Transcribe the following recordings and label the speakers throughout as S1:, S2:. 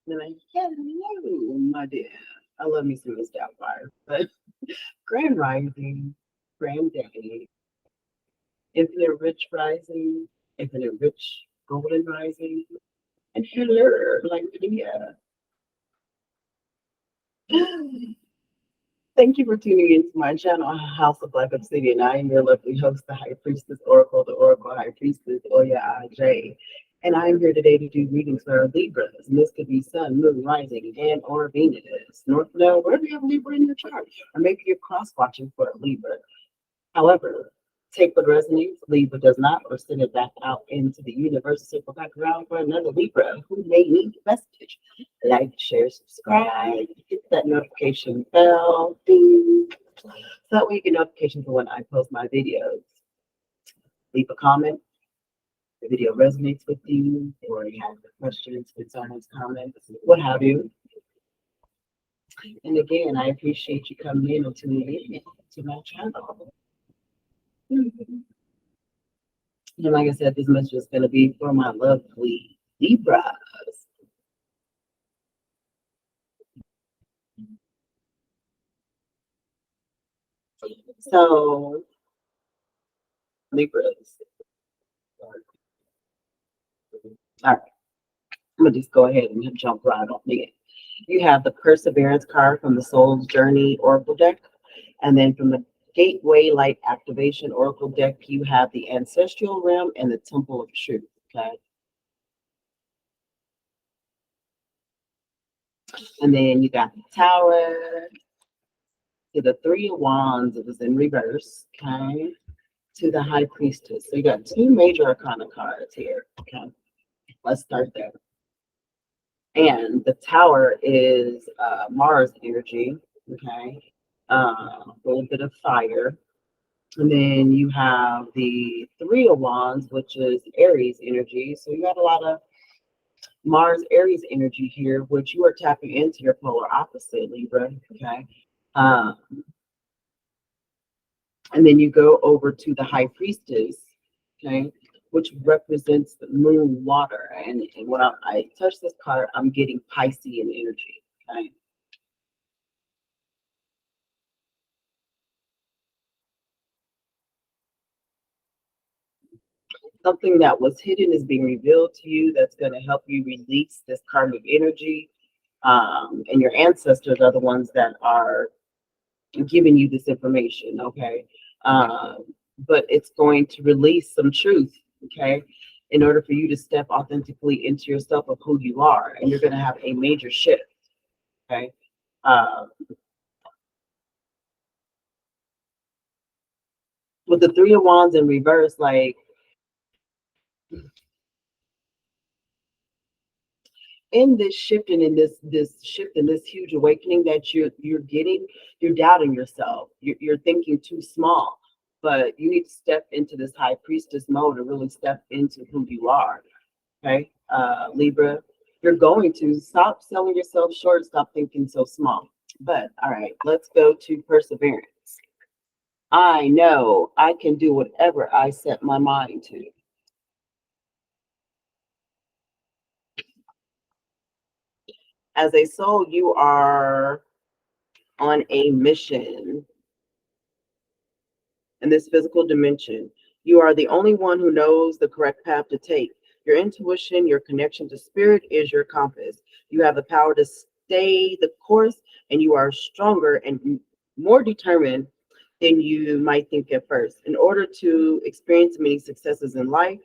S1: Like, hello, my dear. I love me some Miss Doubtfire, but Grand Rising, Grand Day, Infinite Rich Rising, Infinite Rich Golden Rising, and hello, like Lydia. Thank you for tuning into my channel, House of Black Obsidian. I am your lovely host, the High Priestess Oracle, the Oracle High Priestess, Oya Aj. And I am here today to do readings for our Libras. And this could be Sun, Moon, Rising, and or Venus. North Node, wherever you have Libra in your chart. Or maybe you're cross-watching for a Libra. However, take what resonates, leave what does not, or send it back out into the universe, circle back around for another Libra who may need the message. Like, share, subscribe, hit that notification bell, ding, so that way you get notifications for when I post my videos. Leave a comment. The video resonates with you, or you have questions, concerns, comments, what have you. And again, I appreciate you coming in and tuning in to my channel. And like I said, this message is going to be for my lovely Libras. So, Libras. All right. I'm going to just go ahead and jump right on in. You have the Perseverance card from the Soul's Journey Oracle deck. And then from the Gateway Light Activation Oracle deck, you have the Ancestral Realm and the Temple of Truth. Okay. And then you got the Tower, to the Three of Wands, it was in reverse, okay, to the High Priestess. So you got two major arcana cards here, okay. Let's start there. And the Tower is Mars energy, okay, a little bit of fire. And then you have the Three of Wands, which is Aries energy. So you got a lot of Mars Aries energy here, which you are tapping into your polar opposite, Libra, okay. And then you go over to the High Priestess, okay, which represents the moon water. And when I touch this card, I'm getting Piscean energy, okay. Something that was hidden is being revealed to you that's going to help you release this karmic energy. And your ancestors are the ones that are giving you this information, okay. But it's going to release some truth, okay, in order for you to step authentically into yourself of who you are, and you're going to have a major shift, okay. With the Three of Wands in reverse, like in this shift and in this shift and this huge awakening that you're getting, you're doubting yourself. You're thinking too small, but you need to step into this High Priestess mode and really step into who you are. Okay, Libra, you're going to stop selling yourself short, stop thinking so small. But all right, let's go to Perseverance. I know I can do whatever I set my mind to. As a soul, you are on a mission in this physical dimension. You are the only one who knows the correct path to take. Your intuition, your connection to spirit is your compass. You have the power to stay the course, and you are stronger and more determined than you might think at first. In order to experience many successes in life,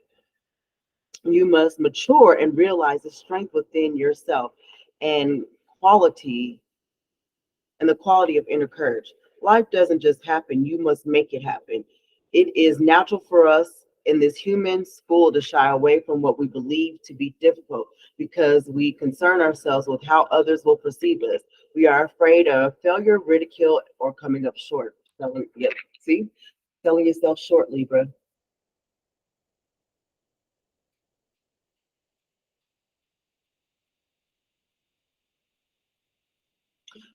S1: you must mature and realize the strength within yourself and quality and the quality of inner courage. Life doesn't just happen, you must make it happen. It is natural for us in this human school to shy away from what we believe to be difficult because we concern ourselves with how others will perceive us. We are afraid of failure, ridicule, or coming up short. Yep, see? Selling yourself short, Libra.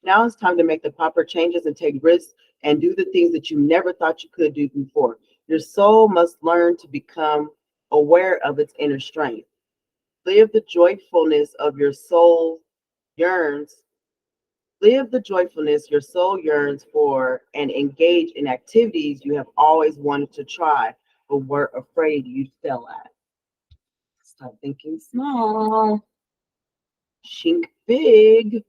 S1: Now it's time to make the proper changes and take risks and do the things that you never thought you could do before. Your soul must learn to become aware of its inner strength. Live the joyfulness of your soul yearns. Live the joyfulness your soul yearns for and engage in activities you have always wanted to try but were afraid you'd fail at. Stop thinking small. Think big.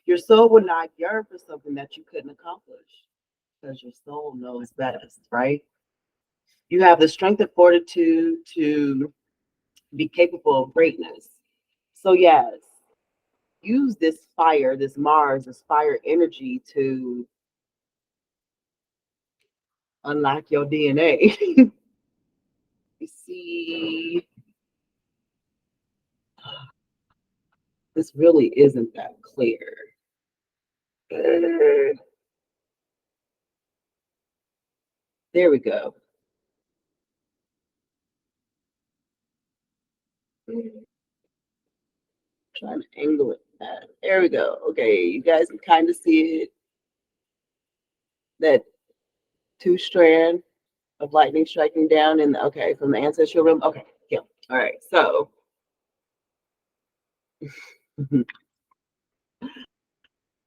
S1: Your soul would not yearn for something that you couldn't accomplish because your soul knows best, right? You have the strength and fortitude to be capable of greatness. So, yes, use this fire, this Mars, this fire energy to unlock your DNA. You see, this really isn't that clear. There we go. Trying to angle it. There we go. Okay, you guys can kind of see it. That two strand of lightning striking down in the, okay, from the ancestral realm. Okay, yeah. All right, so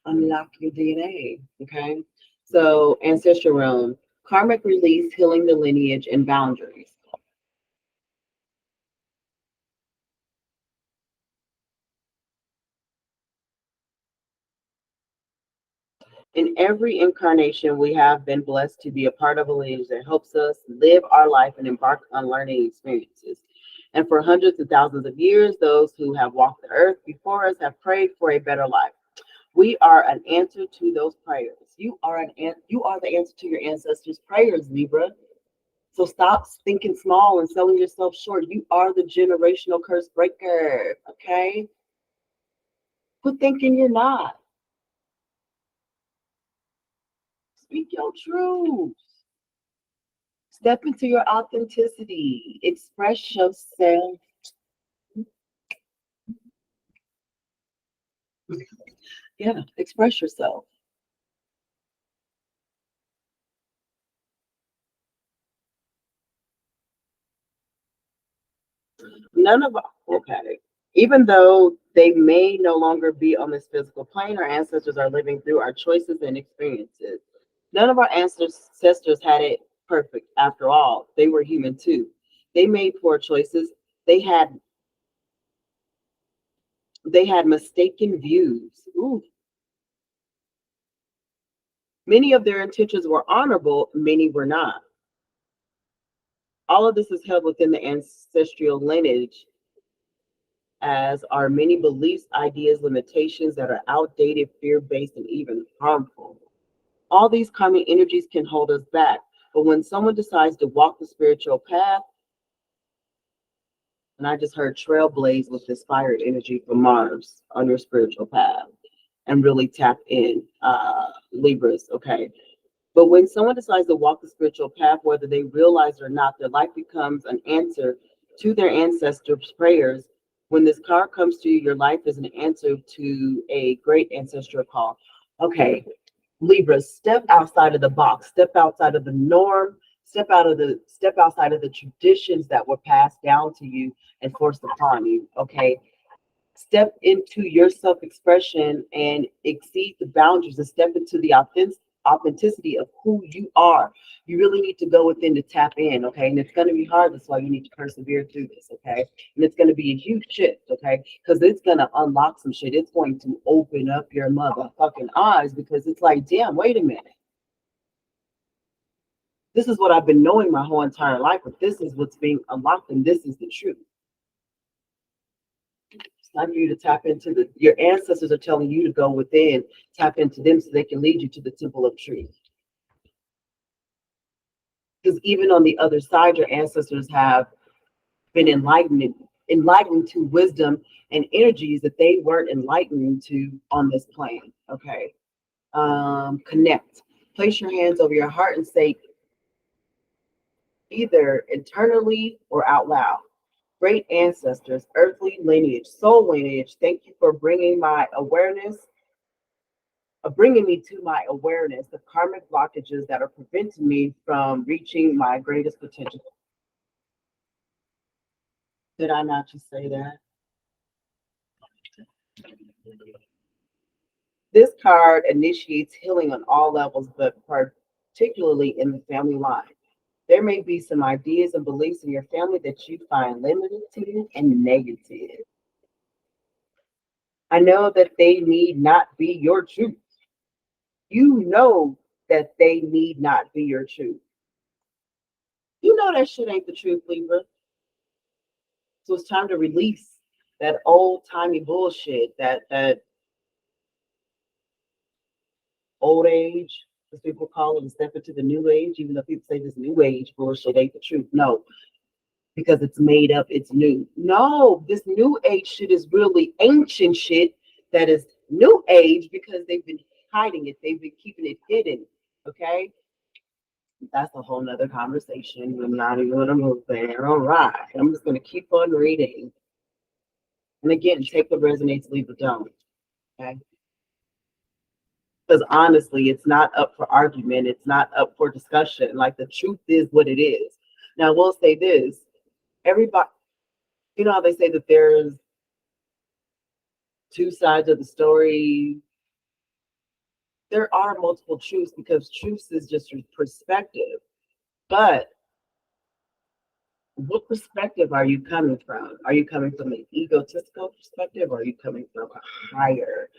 S1: unlock your DNA. Okay, so ancestral realm, karmic release, healing the lineage and boundaries. In every incarnation, we have been blessed to be a part of a lineage that helps us live our life and embark on learning experiences. And for hundreds of thousands of years, those who have walked the earth before us have prayed for a better life. We are an answer to those prayers. You are the answer to your ancestors' prayers, Libra. So stop thinking small and selling yourself short. You are the generational curse breaker. Okay? Quit thinking you're not. Speak your truth. Step into your authenticity. Express yourself. Yeah, express yourself. None of okay. Even though they may no longer be on this physical plane, our ancestors are living through our choices and experiences. None of our ancestors had it perfect. After all, they were human too. They made poor choices. They had mistaken views. Ooh. Many of their intentions were honorable, many were not. All of this is held within the ancestral lineage, as are many beliefs, ideas, limitations that are outdated, fear-based, and even harmful. All these karmic energies can hold us back. But when someone decides to walk the spiritual path, and I just heard trailblaze with this fire energy from Mars on your spiritual path and really tap in, Libras, okay? But when someone decides to walk the spiritual path, whether they realize it or not, their life becomes an answer to their ancestors' prayers. When this card comes to you, your life is an answer to a great ancestral call. Okay, Libra, step outside of the box, step outside of the norm, step outside of the traditions that were passed down to you and forced upon you. Okay, step into your self-expression and exceed the boundaries and step into the authenticity of who you are. You really need to go within to tap in, okay? And it's going to be hard. That's why you need to persevere through this, okay? And it's going to be a huge shift, okay? Because it's going to unlock some shit. It's going to open up your motherfucking eyes because it's like, damn, wait a minute. This is what I've been knowing my whole entire life, but this is what's being unlocked and this is the truth. It's time for you to tap into your ancestors are telling you to go within, tap into them so they can lead you to the temple of truth. Because even on the other side, your ancestors have been enlightened to wisdom and energies that they weren't enlightened to on this plane. Okay. Connect. Place your hands over your heart and say, either internally or out loud, great ancestors, earthly lineage, soul lineage, thank you for bringing my awareness bringing me to my awareness of karmic blockages that are preventing me from reaching my greatest potential. Did I not just say that? This card initiates healing on all levels, but particularly in the family line. There may be some ideas and beliefs in your family that you find limiting and negative. I know that they need not be your truth. You know that they need not be your truth. You know that shit ain't the truth, Libra. So it's time to release that old-timey bullshit, that old age, as people call it, and step into the new age, even though people say this new age bullshit ain't the truth. No, because it's made up, it's new. No, this new age shit is really ancient shit that is new age because they've been hiding it. They've been keeping it hidden. Okay? That's a whole nother conversation. I'm not even going to move there. All right. I'm just going to keep on reading. And again, take what resonates, leave it don't. Okay? Because honestly, it's not up for argument. It's not up for discussion. Like, the truth is what it is. Now, we'll say this. Everybody, you know how they say that there's two sides of the story? There are multiple truths because truth is just your perspective. But what perspective are you coming from? Are you coming from an egotistical perspective, or are you coming from a higher,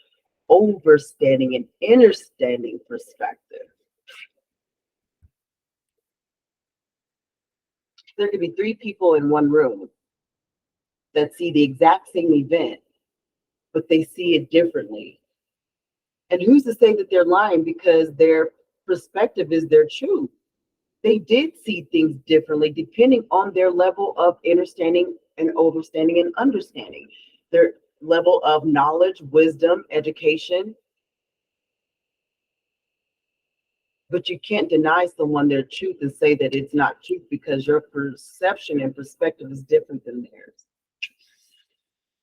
S1: overstanding and understanding perspective? There could be three people in one room that see the exact same event, but they see it differently. And who's to say that they're lying because their perspective is their truth? They did see things differently depending on their level of understanding and overstanding and understanding, their level of knowledge, wisdom, education. But you can't deny someone their truth and say that it's not truth because your perception and perspective is different than theirs.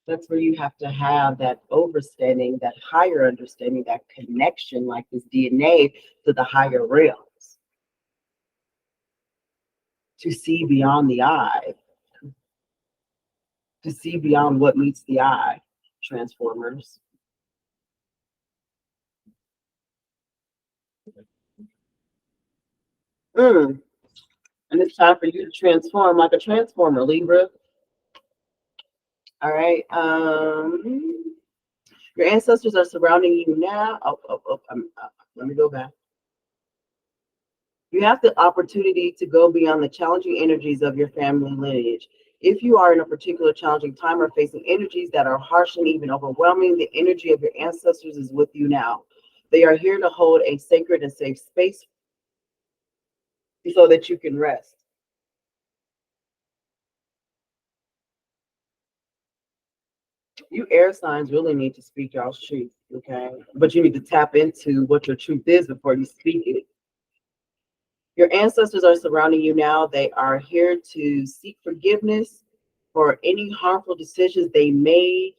S1: That's where you have to have that overstanding, that higher understanding, that connection, like this DNA, to the higher realms, to see beyond the eye, to see beyond what meets the eye. Transformers. And it's time for you to transform like a transformer, Libra. All right. Your ancestors are surrounding you now. Let me go back. You have the opportunity to go beyond the challenging energies of your family lineage. If you are in a particular challenging time or facing energies that are harsh and even overwhelming, the energy of your ancestors is with you now. They are here to hold a sacred and safe space so that you can rest. You air signs really need to speak y'all's truth, okay? But you need to tap into what your truth is before you speak it. Your ancestors are surrounding you now. They are here to seek forgiveness for any harmful decisions they made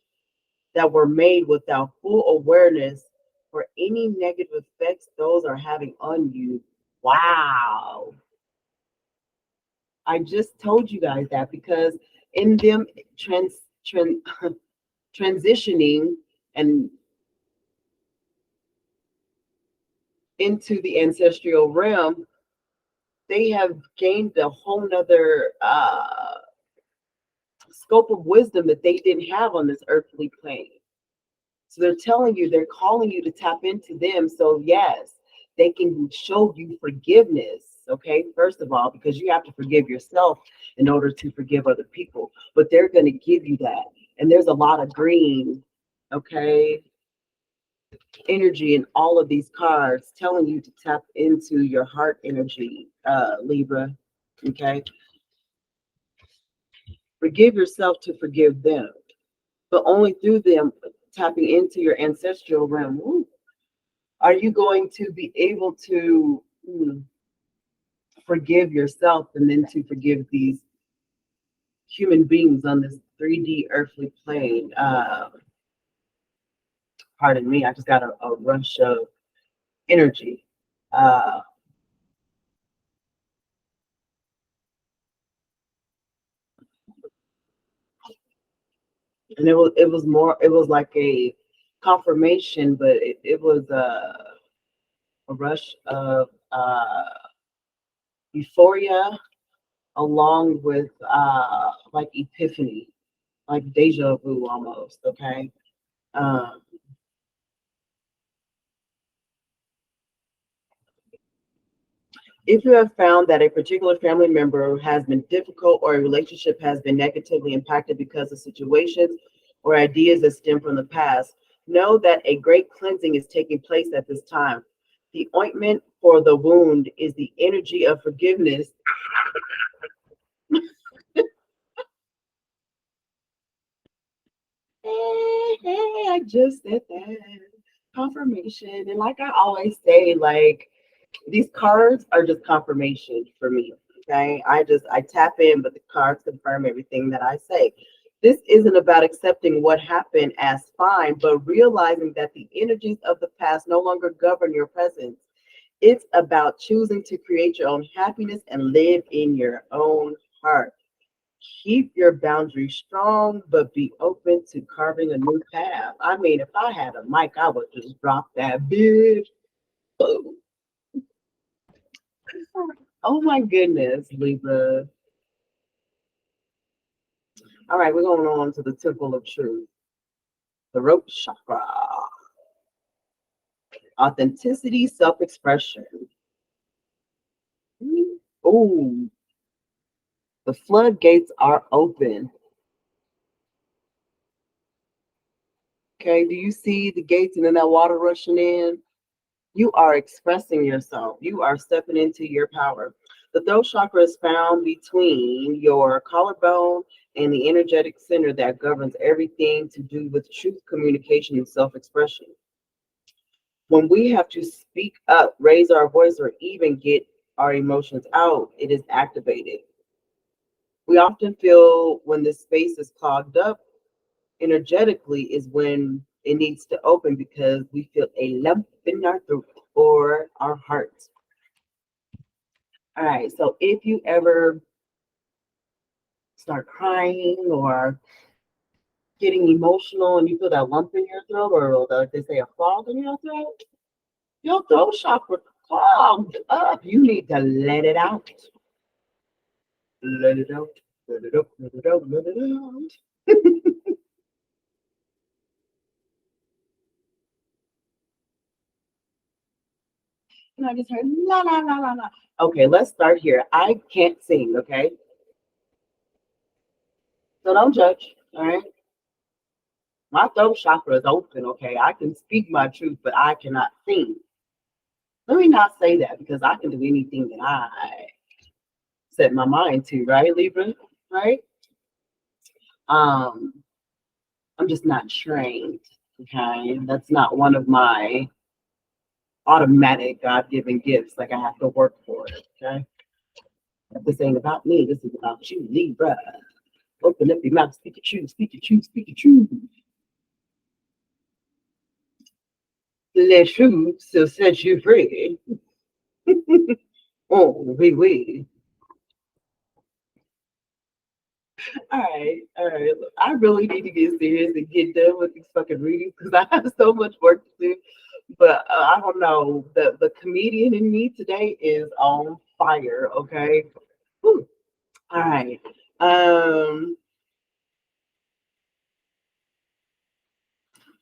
S1: that were made without full awareness for any negative effects those are having on you. Wow. I just told you guys that because in them transitioning and into the ancestral realm, they have gained a whole nother scope of wisdom that they didn't have on this earthly plane. So they're telling you, they're calling you to tap into them. So yes, they can show you forgiveness. Okay, first of all, because you have to forgive yourself in order to forgive other people. But they're going to give you that. And there's a lot of green, okay, energy in all of these cards telling you to tap into your heart energy, Libra. Okay. Forgive yourself to forgive them, but only through them tapping into your ancestral realm. Ooh, are you going to be able to forgive yourself and then to forgive these human beings on this 3D earthly plane? Pardon me, I just got a rush of energy. Uh, and it was like a confirmation, but it was a rush of euphoria along with like epiphany, like deja vu almost. Okay. Um, if you have found that a particular family member has been difficult or a relationship has been negatively impacted because of situations or ideas that stem from the past, know that a great cleansing is taking place at this time. The ointment for the wound is the energy of forgiveness. Hey, I just said that. Confirmation. And like I always say, like these cards are just confirmation for me. Okay. I tap in, but the cards confirm everything that I say. This isn't about accepting what happened as fine, but realizing that the energies of the past no longer govern your presence. It's about choosing to create your own happiness and live in your own heart. Keep your boundaries strong, but be open to carving a new path. I mean, if I had a mic, I would just drop that bitch. Boom. Oh my goodness, Libra. All right, we're going on to the Temple of Truth, the root chakra. Authenticity, self-expression. Oh, the floodgates are open. Okay, do you see the gates and then that water rushing in? You are expressing yourself. You are stepping into your power. The throat chakra is found between your collarbone and the energetic center that governs everything to do with truth, communication, and self-expression. When we have to speak up, raise our voice, or even get our emotions out, it is activated. We often feel when this space is clogged up energetically is when it needs to open because we feel a lump in our throat or our heart. All right, so if you ever start crying or getting emotional and you feel that lump in your throat, or like they say, a clog in your throat chakra clogged up. You need to let it out. Let it out. Let it out. Let it out. Let it out. And I just heard la la la la la. Okay, let's start here. I can't sing, okay? So don't judge, all right? My throat chakra is open, okay? I can speak my truth, but I cannot sing. Let me not say that because I can do anything that I set my mind to, right, Libra? Right? Um, I'm just not trained. Okay. That's not one of my automatic God-given gifts. Like I have to work for it. Okay. This ain't about me. This is about you, Libra. Open up your mouth, speak your truth, speak your truth, speak your truth. Les truth shall set you free. Oh, oui. All right. Look, I really need to get serious and get done with these fucking readings because I have so much work to do. But I don't know. The comedian in me today is on fire. Okay. Whew. All right. Um,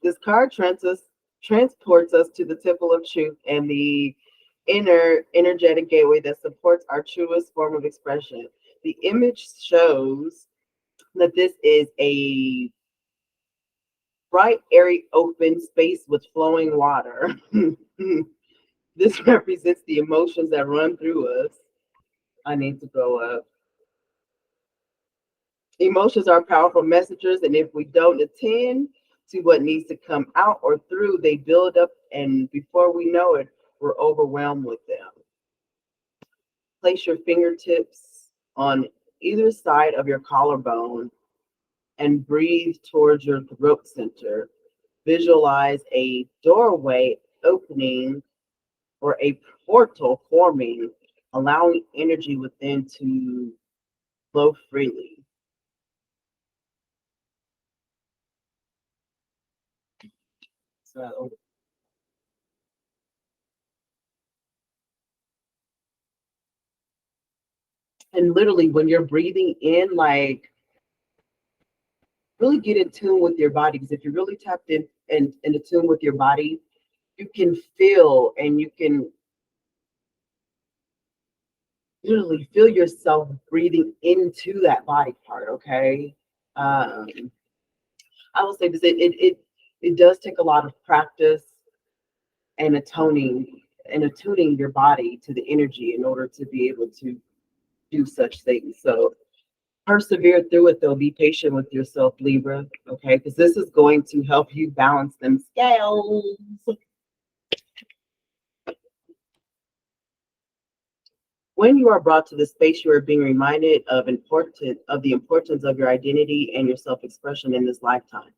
S1: this card transports us to the Temple of Truth and the inner energetic gateway that supports our truest form of expression. The image shows that this is a bright, airy, open space with flowing water. This represents the emotions that run through us. I need to go up. Emotions are powerful messengers, and if we don't attend to what needs to come out or through, they build up, and before we know it, we're overwhelmed with them. Place your fingertips on either side of your collarbone and breathe towards your throat center. Visualize a doorway opening or a portal forming, allowing energy within to flow freely. So, and literally when you're breathing in, like really get in tune with your body. Because if you're really tapped in and in tune with your body, you can feel and you can literally feel yourself breathing into that body part. Okay. I will say this, it does take a lot of practice and attuning your body to the energy in order to be able to do such things. So persevere through it though. Be patient with yourself, Libra. Okay, because this is going to help you balance them scales. When you are brought to this space, you are being reminded of the importance of your identity and your self-expression in this lifetime.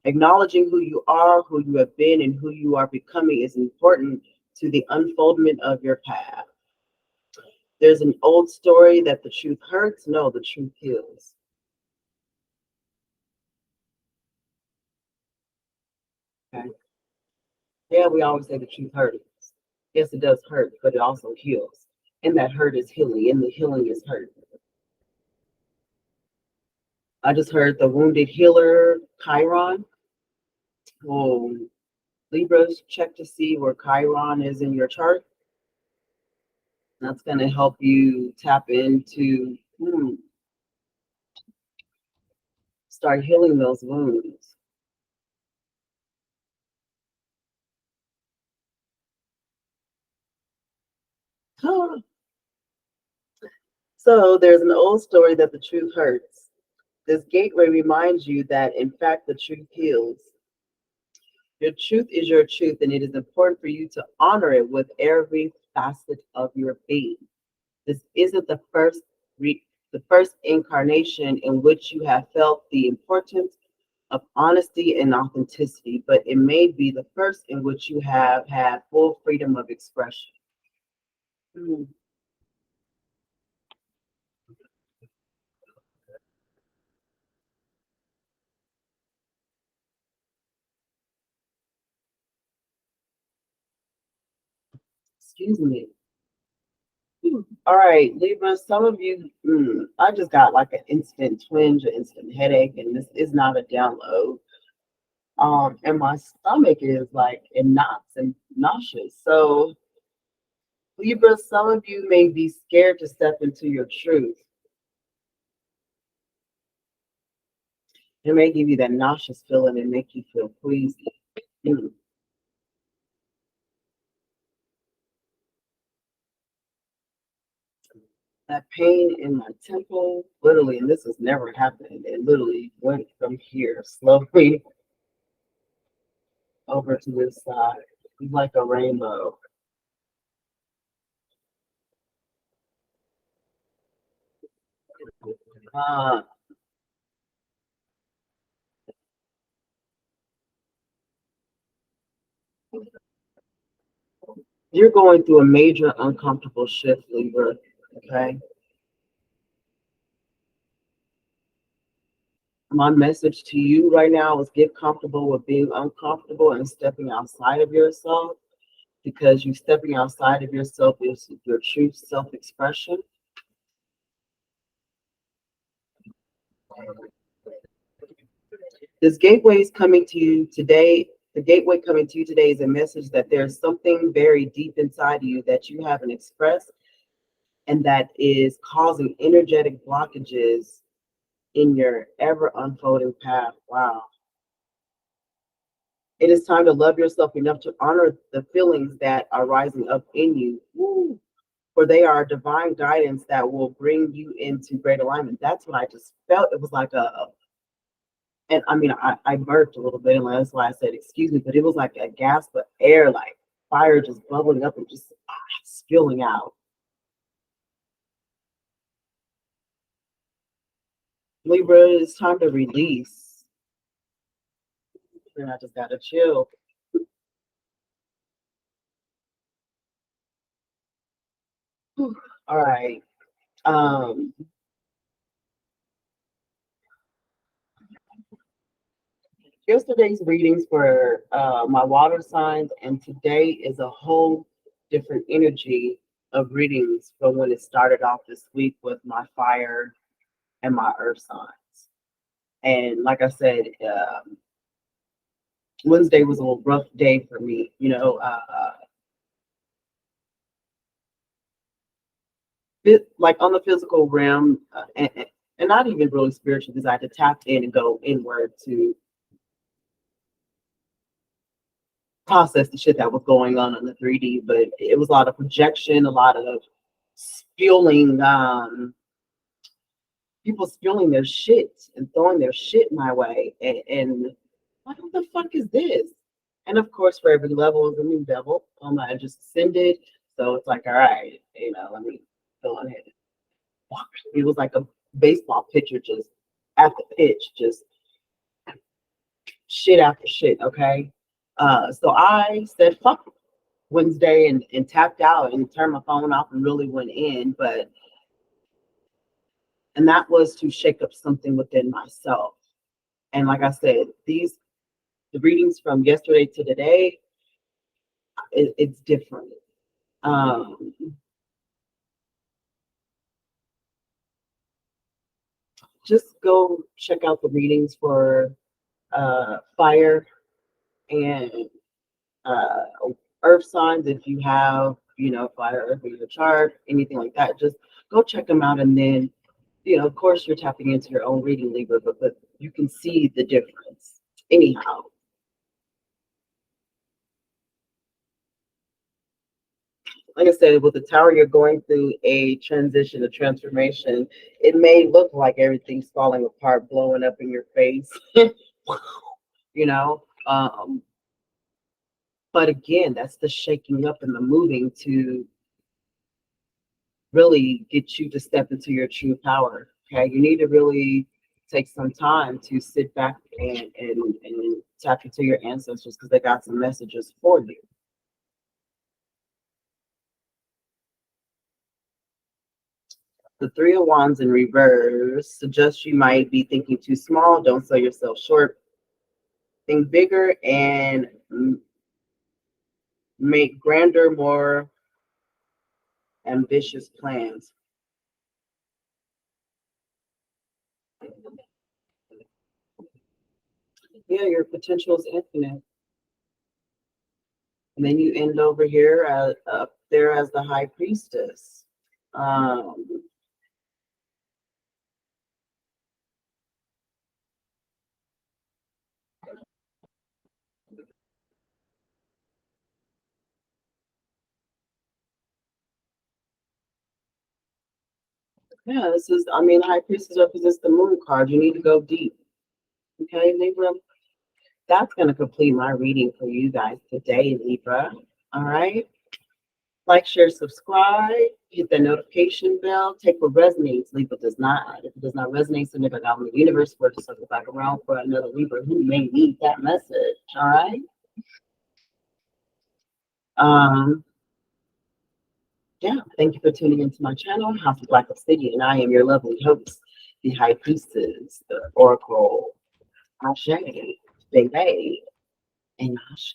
S1: Acknowledging who you are, who you have been, and who you are becoming is important to the unfoldment of your path. There's an old story that the truth hurts. No, the truth heals. Okay. Yeah, we always say the truth hurts. Yes, it does hurt, but it also heals. And that hurt is healing, and the healing is hurt. I just heard the wounded healer, Chiron. Oh, Libras, check to see where Chiron is in your chart. That's going to help you tap into, start healing those wounds. Huh. So there's an old story that the truth hurts. This gateway reminds you that, in fact, the truth heals. Your truth is your truth, and it is important for you to honor it with every facet of your being. This isn't the first incarnation in which you have felt the importance of honesty and authenticity, but it may be the first in which you have had full freedom of expression. Mm. Excuse me. All right, Libra, some of you, I just got like an instant twinge, an instant headache, and this is not a download. And my stomach is like in knots and nauseous. So, Libra, some of you may be scared to step into your truth. It may give you that nauseous feeling and make you feel queasy. Mm. That pain in my temple, literally, and this has never happened. It literally went from here slowly over to this side. It's like a rainbow. Uh, you're going through a major uncomfortable shift, Libra. Okay. My message to you right now is get comfortable with being uncomfortable and stepping outside of yourself, because you stepping outside of yourself is your true self-expression. This gateway is coming to you today. The gateway coming to you today is a message that there's something very deep inside of you that you haven't expressed and that is causing energetic blockages in your ever unfolding path. Wow. It is time to love yourself enough to honor the feelings that are rising up in you. Woo. For they are divine guidance that will bring you into great alignment. That's what I just felt. It was like and I mean, I burped a little bit, and that's why I said excuse me, but it was like a gasp of air, like fire just bubbling up and just spilling out. Libra, it's time to release. And I just gotta chill. All right. Um, Yesterday's readings were my water signs, and today is a whole different energy of readings from when it started off this week with my fire and my earth signs. And like I said, Wednesday was a rough day for me. Like on the physical realm, and not even really spiritual, because I had to tap in and go inward to process the shit that was going on in the 3D. But it was a lot of projection, a lot of spewing, people spewing their shit and throwing their shit my way. And what the fuck is this? And of course, for every level is a new devil. I just ascended. So it's like, all right, let me go ahead. It was like a baseball pitcher just at the pitch, just shit after shit, okay? So I said, fuck Wednesday and tapped out and turned my phone off and really went in. And that was to shake up something within myself. And like I said, the readings from yesterday to today, it's different. Just go check out the readings for fire and earth signs. If you have, fire, earth in your chart, anything like that, just go check them out. And then, of course, you're tapping into your own reading, Libra, but you can see the difference. Anyhow, like I said, with the tower, you're going through a transition, a transformation. It may look like everything's falling apart, blowing up in your face, you know. But again, that's the shaking up and the moving to really get you to step into your true power. Okay, you need to really take some time to sit back and tap into your ancestors, because they got some messages for you. The Three of Wands in reverse suggests you might be thinking too small. Don't sell yourself short. Think bigger and make grander, more ambitious plans. Yeah, your potential is infinite. And then you end over here up there as the High Priestess. Yeah, this is, High Priestess represents the Moon card. You need to go deep. Okay, Libra? That's going to complete my reading for you guys today, Libra. All right? Like, share, subscribe, hit the notification bell, take what resonates, leave what does not. If it does not resonate, send it back out in the universe for it to circle back around for another Libra who may need that message. All right? Yeah, thank you for tuning into my channel, House of Black Obsidian. I am your lovely host, the High Priestess, the Oracle, Ashe, Baby, and Ashe.